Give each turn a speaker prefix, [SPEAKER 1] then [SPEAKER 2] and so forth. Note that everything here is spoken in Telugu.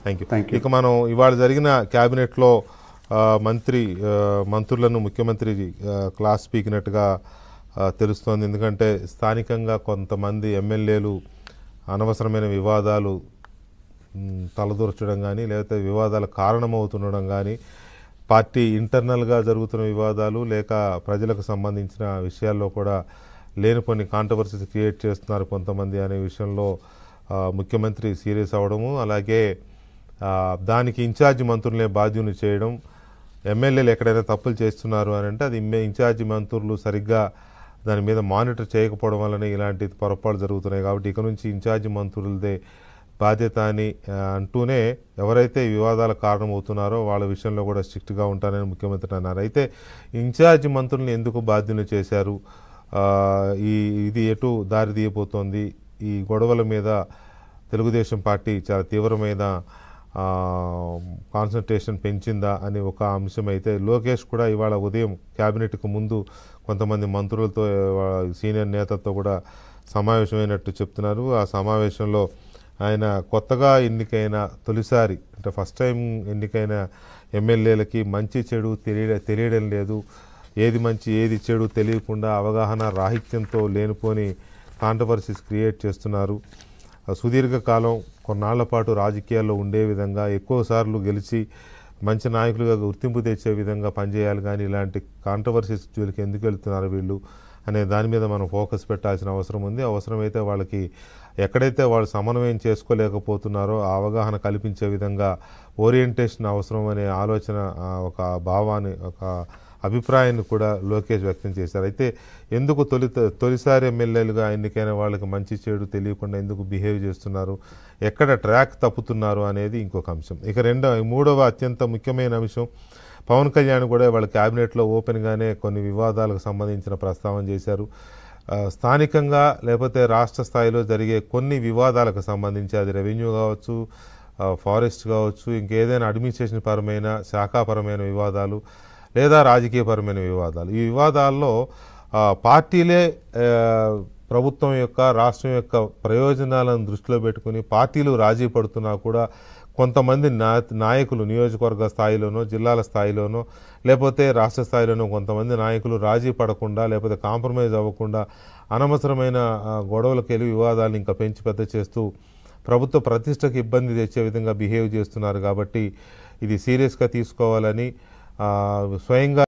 [SPEAKER 1] Thank you.
[SPEAKER 2] Thank you.
[SPEAKER 1] ఇక మనం ఇవాళ జరిగిన క్యాబినెట్లో మంత్రులను ముఖ్యమంత్రి క్లాస్ పీకినట్టుగా తెలుస్తోంది. ఎందుకంటే స్థానికంగా కొంతమంది ఎమ్మెల్యేలు అనవసరమైన వివాదాలు తలదూర్చడం కానీ, లేకపోతే వివాదాల కారణమవుతుండడం కానీ, పార్టీ ఇంటర్నల్గా జరుగుతున్న వివాదాలు లేక ప్రజలకు సంబంధించిన విషయాల్లో కూడా లేని కొన్ని కాంట్రవర్సీస్ క్రియేట్ చేస్తున్నారు కొంతమంది అనే విషయంలో ముఖ్యమంత్రి సీరియస్ అవ్వడము, అలాగే దానికి ఇన్ఛార్జి మంత్రులనే బాధ్యుని చేయడం, ఎమ్మెల్యేలు ఎక్కడైనా తప్పులు చేస్తున్నారు అని అంటే అది ఇన్ఛార్జి మంత్రులు సరిగ్గా దాని మీద మానిటర్ చేయకపోవడం వల్లనే ఇలాంటి పొరపాటు జరుగుతున్నాయి. కాబట్టి ఇక నుంచి ఇన్ఛార్జి మంత్రులదే బాధ్యత అని అంటూనే ఎవరైతే వివాదాల కారణమవుతున్నారో వాళ్ళ విషయంలో కూడా స్ట్రిక్ట్గా ఉంటారని ముఖ్యమంత్రి అన్నారు. అయితే ఇన్ఛార్జి మంత్రులను ఎందుకు బాధ్యులు చేశారు, ఇది ఎటు దారి తీయబోతోంది, ఈ గొడవల మీద తెలుగుదేశం పార్టీ చాలా తీవ్రమైన కాన్సన్ట్రేషన్ పెంచిందా అని ఒక అంశం అయితే, లోకేష్ కూడా ఇవాళ ఉదయం క్యాబినెట్కు ముందు కొంతమంది మంత్రులతో సీనియర్ నేతలతో కూడా సమావేశమైనట్టు చెప్తున్నారు. ఆ సమావేశంలో ఆయన కొత్తగా ఎన్నికైన తొలిసారి అంటే ఫస్ట్ టైం ఎన్నికైన ఎమ్మెల్యేలకి మంచి చెడు తెలియడం లేదు, ఏది మంచి ఏది చెడు తెలియకుండా అవగాహన రాహిత్యంతో లేనిపోని కాంట్రవర్సీస్ క్రియేట్ చేస్తున్నారు. సుదీర్ఘకాలం కొన్నాళ్ల పాటు రాజకీయాల్లో ఉండే విధంగా ఎక్కువసార్లు గెలిచి మంచి నాయకులుగా గుర్తింపు తెచ్చే విధంగా పనిచేయాలి, కానీ ఇలాంటి కాంట్రవర్సీస్ జోలికి ఎందుకు వెళ్తున్నారు వీళ్ళు అనే దాని మీద మనం ఫోకస్ పెట్టాల్సిన అవసరం ఉంది. అవసరమైతే వాళ్ళకి ఎక్కడైతే వాళ్ళు సమన్వయం చేసుకోలేకపోతున్నారో ఆ అవగాహన కల్పించే విధంగా ఓరియంటేషన్ అవసరం అనే ఆలోచన, ఒక భావాన్ని, ఒక అభిప్రాయాన్ని కూడా లోకేష్ వ్యక్తం చేశారు. అయితే ఎందుకు తొలిసారి ఎమ్మెల్యేలుగా ఎన్నికైన వాళ్ళకి మంచి చెడు తెలియకుండా ఎందుకు బిహేవ్ చేస్తున్నారు, ఎక్కడ ట్రాక్ తప్పుతున్నారు అనేది ఇంకొక అంశం. ఇక మూడవ అత్యంత ముఖ్యమైన అంశం, పవన్ కళ్యాణ్ కూడా వాళ్ళ క్యాబినెట్లో ఓపెన్గానే కొన్ని వివాదాలకు సంబంధించిన ప్రస్తావన చేశారు. స్థానికంగా లేకపోతే రాష్ట్ర స్థాయిలో జరిగే కొన్ని వివాదాలకు సంబంధించి, అది రెవెన్యూ కావచ్చు, ఫారెస్ట్ కావచ్చు, ఇంకేదైనా అడ్మినిస్ట్రేషన్ పరమైన శాఖాపరమైన వివాదాలు లేదా రాజకీయపరమైన వివాదాలు, ఈ వివాదాల్లో పార్టీలే ప్రభుత్వం యొక్క రాష్ట్రం యొక్క ప్రయోజనాలను దృష్టిలో పెట్టుకుని పార్టీలు రాజీ పడుతున్నా కూడా కొంతమంది నాయకులు నియోజకవర్గ స్థాయిలోనో జిల్లాల స్థాయిలోనో లేకపోతే రాష్ట్ర స్థాయిలోనో కొంతమంది నాయకులు రాజీ పడకుండా లేకపోతే కాంప్రమైజ్ అవ్వకుండా అనవసరమైన గొడవలకు వెళ్ళి వివాదాలను ఇంకా పెంచి పెద్ద చేస్తూ ప్రభుత్వ ప్రతిష్టకు ఇబ్బంది తెచ్చే విధంగా బిహేవ్ చేస్తున్నారు. కాబట్టి ఇది సీరియస్గా తీసుకోవాలని స్వయంగా